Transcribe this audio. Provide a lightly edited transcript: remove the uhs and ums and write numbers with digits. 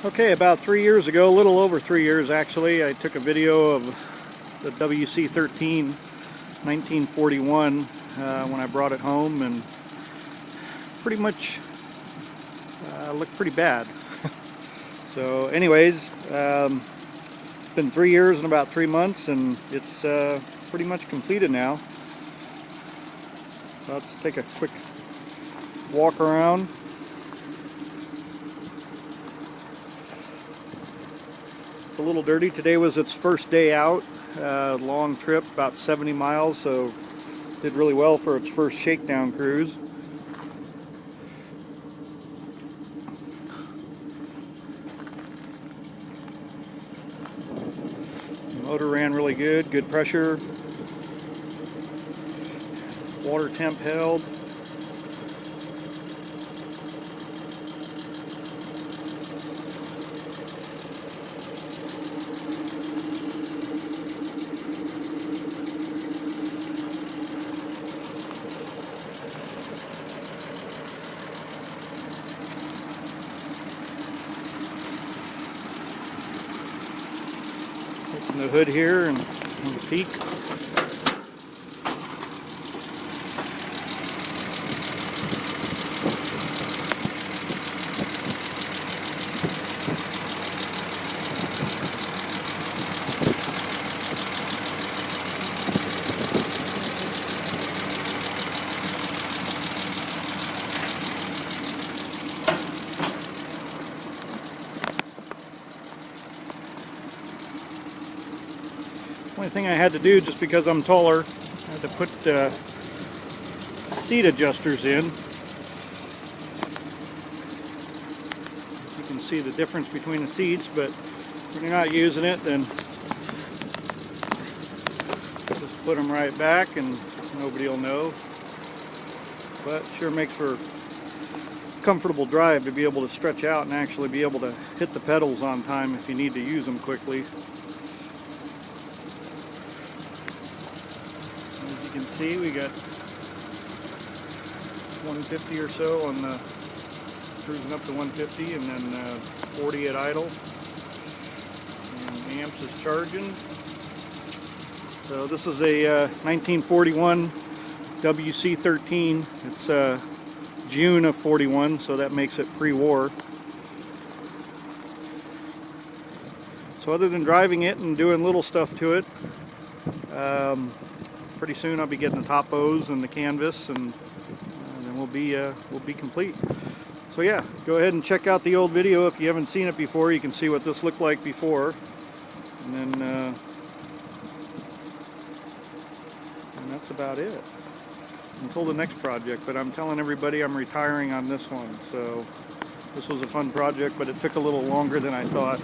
Okay, about 3 years ago, a little over 3 years actually, I took a video of the WC13 1941 when I brought it home, and pretty much looked pretty bad. So anyways, it's been 3 years and about 3 months, and it's pretty much completed now. So let's take a quick walk around. It's a little dirty. Today was its first day out. Long trip, about 70 miles, so did really well for its first shakedown cruise. The motor ran really good, good pressure. Water temp held. Open the hood here and on the peak. Only thing I had to do, just because I'm taller, I had to put seat adjusters in. You can see the difference between the seats, but when you're not using it, then just put them right back and nobody will know. But it sure makes for a comfortable drive to be able to stretch out and actually be able to hit the pedals on time if you need to use them quickly. As you can see, we got 150 or so on the cruising up to 150, and then 40 at idle. And the amps is charging. So this is a 1941 WC13. It's June of 41, so that makes it pre-war. So other than driving it and doing little stuff to it, pretty soon I'll be getting the top hose and the canvas, and then we'll be complete. So yeah, go ahead and check out the old video if you haven't seen it before. You can see what this looked like before, and then and that's about it until the next project. But I'm telling everybody I'm retiring on this one, so this was a fun project, but it took a little longer than I thought.